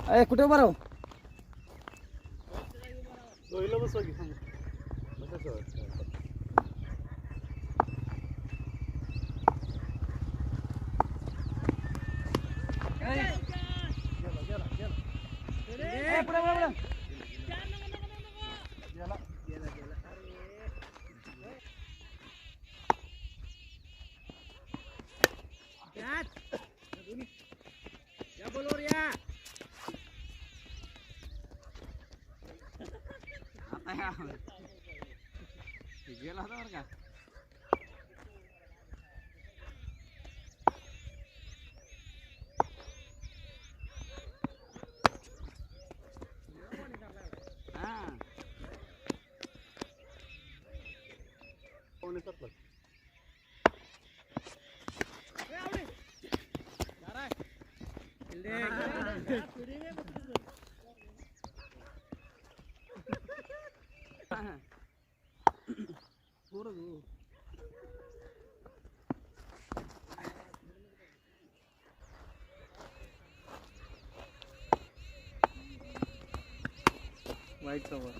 अरे कुठे उभा राहू? बसवा की सांग. गेला होता बरं का. वाईट सवय.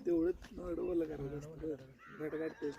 तेवढंच डबल करायचं.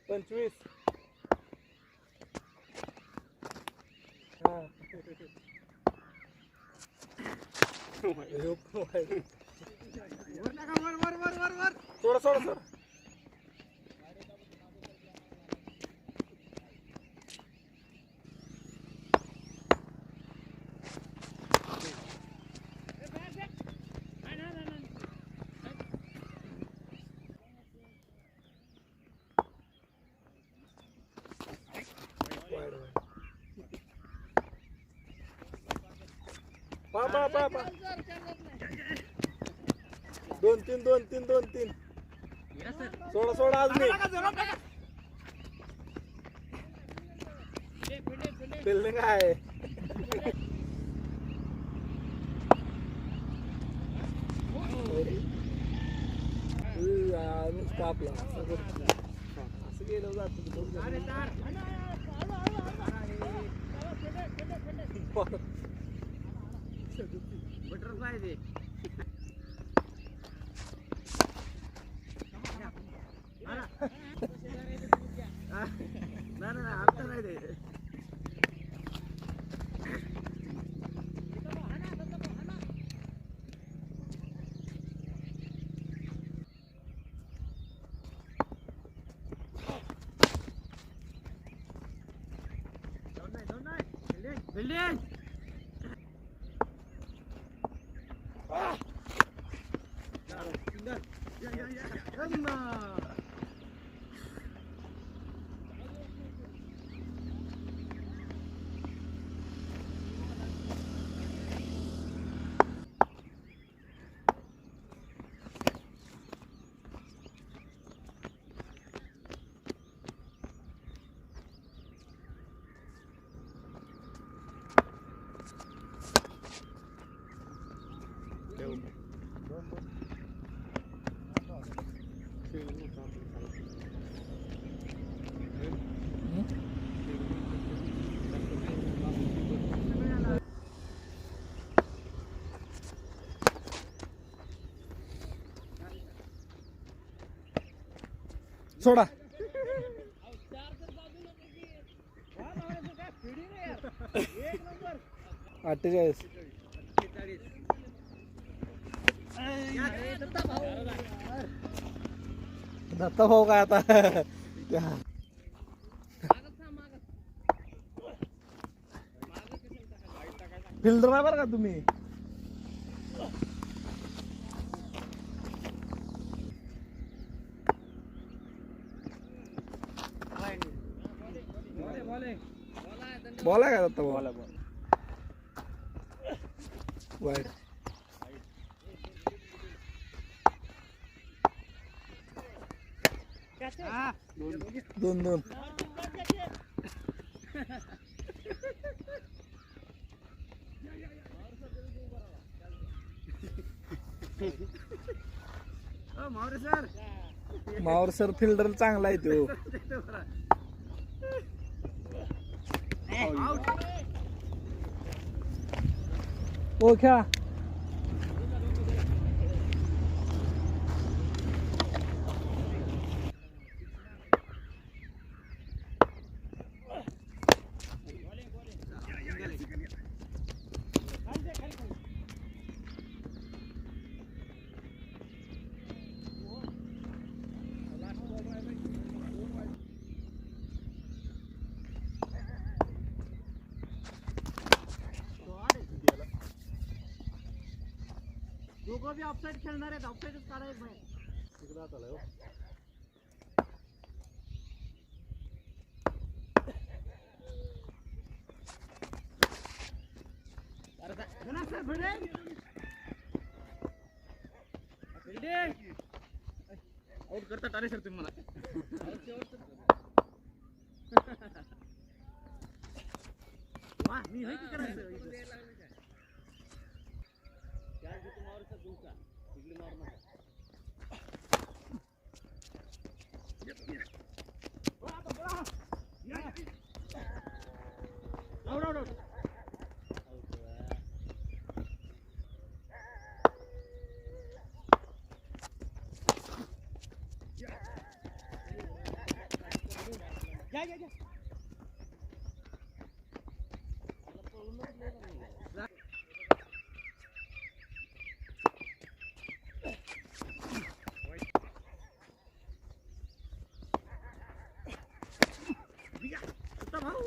पंचवीस. सोडा सोडा सोडा. पा 2-3 2-3 सोडा सोडा. आज नाही फिल्डिंग आहे. आपला असं गेलं जात. बटरफ्लाय दे. ना आता नाही दे. बिल्डिंग सोडा. 48. दत्ता भाऊ काय आता फिल्डर आहे बरं का तुम्ही. बॉल आहे का दत्ता भाऊ. वाईट. 2-2. मावर सर फिल्डर चांगला आहे तो. ओ खेळा. दोघं बी ऑफसाईड खेळणार आहेत. ऑफसाईडच काढायचं नाही. तिकडे आत आलाय हो. आउट करतात. अरे सर तुम्ही मला वा मी होय की करायचं.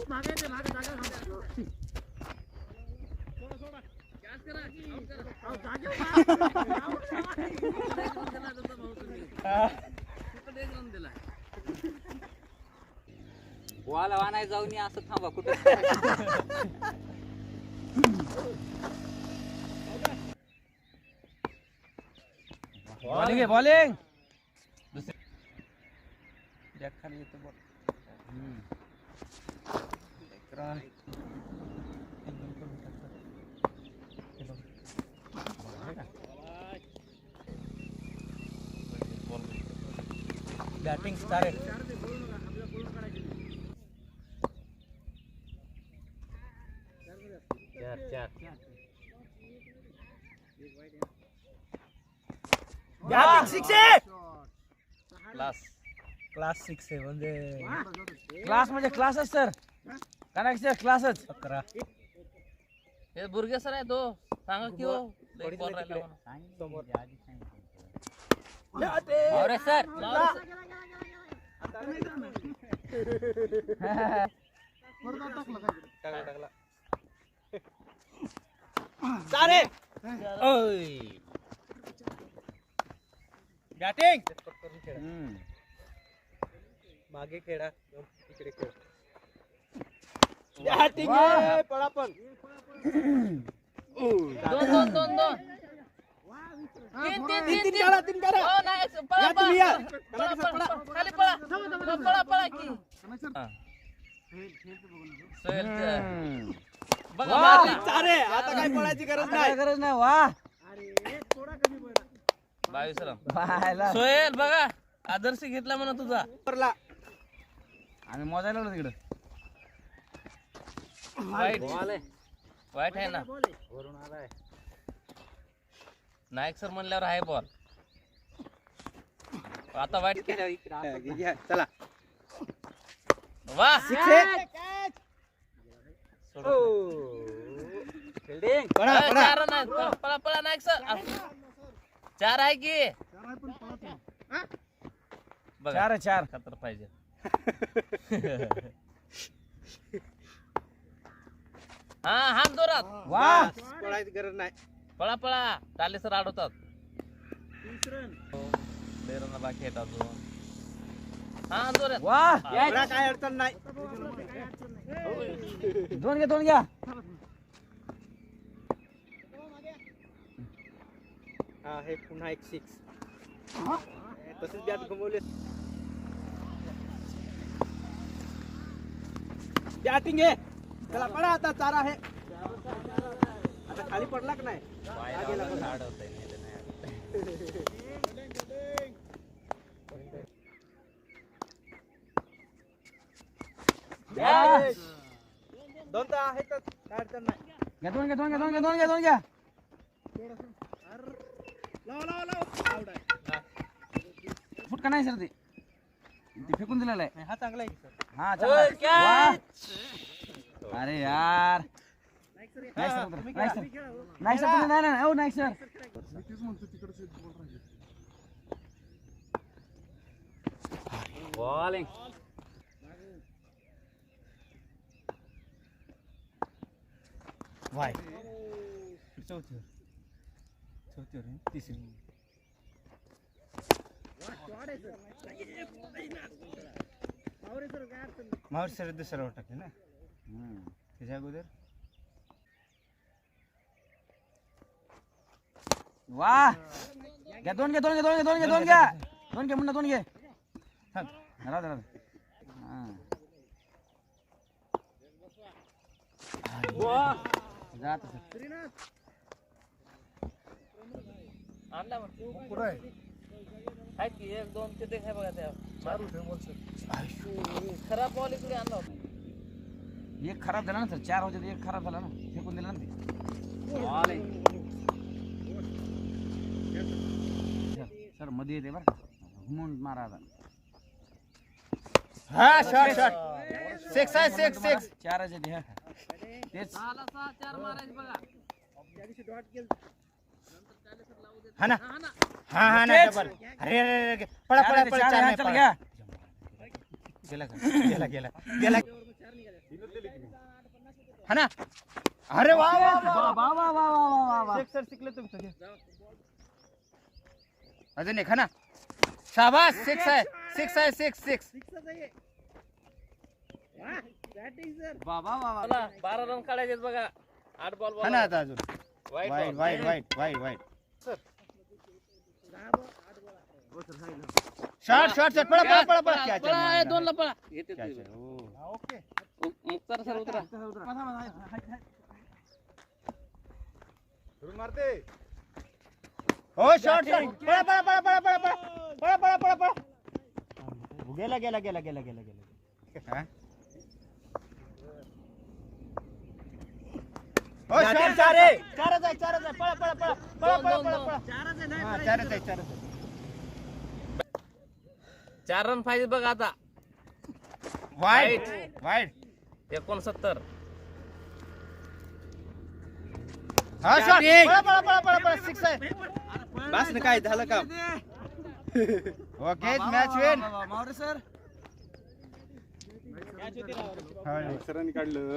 मागे जागा वाला वानाय जाऊन असं थांबा कुठं. बॉलिंग आहे बॉलिंग. खाली येतो बॉल. बॅटिंग स्टार आहे. बॅटिंग 6 आहे. क्लास 6 आहे म्हणजे क्लास म्हणजे क्लासच सर. कनेक्शन क्लासच. 11. हे बुरगे सर आहे तो. सांगा की हो लई बॉल राहिला म्हणून. अरे सर टाकला. चारे बॅटिंग. मागे खेळा इकडे खेळ. बॅटिंग पळा पण. 2 तीन करा. हो नाही पळा तुम्ही या. खाली पळा की बघा मारला. चारे आता काय पळायची गरज नाही. वा 22 रन. सोहेल बघा आदर्श घेतला म्हणा तुझा. आम्ही मोजायला लागलो तिकडं. वाईट आहे ना. वरून आलाय. नायक सर म्हणल्यावर आहे बॉल. आता वाईट चला वा फिल्डिंग चार नाही पळा पळा नाही सर चार आहे की बघा 4 आहे 4 खतर पाहिजे हा हा जोरात वा पळायची गरज नाही पळा पळा टाले सर अडवतात बेरांना बाकी आहेत अजून हा जोरात वा एवढा काय अडचण नाही दोन घ्या हा हे पुन्हा एक 6 तसेच बॅट गमवले बॅटिंग आहे चला पडा आता 4 आहे आता खाली पडला का नाही दोन तर आहेतच काय अडचण नाही दोन घ्या फुटका नाही सर ते फेकून दिलेलं आहे हा चांगला आहे सर हा चांगला आहे. वा. अरे यार नाही सर तुम्ही नाही ओ नाही sir bowling Y Mawar sir दुसरा टाकले ना त्याच्या अगोदर वा घ्या दोन घ्या मुन्ना दोन घे राहू दे जात आणला कुठं आहे आहेत की 1 2 ते देखाय बघा त्या खराब बॉल इकडे आणला होता एक खराब झाला ना सर 4 होते एक खराब झाला ना फेकून दिला ना ते सर मध्ये येते बरं घुमून मारा आता हा शॉट 6 आहे 6 4 आहे तेच 6 4 मारायचे बघा हा ना हा ना डबल अरे पळा पळा पळा 4 नाही चल घ्या गेला हा ना अरे वा वा वा सर शिकले तुमचं अजून एक हा ना शाबास 6 आहे 6 चला 12 रन काढायचे बघा 8 बॉल हा ना आता अजून वाईट वाईट शॉट पळा 2 ला पळा येते ओके मुक्तार सर उतरा मारते हो शॉट पळा गेला हो शॉट 4 आहे पळा 4 आहे 4 रन पाहिजे बघा आता वाईट 69 हा शॉट पळा 6 आहे बस ना काय झालं का ओके मॅच विन मावरे सर सरांनी काढलं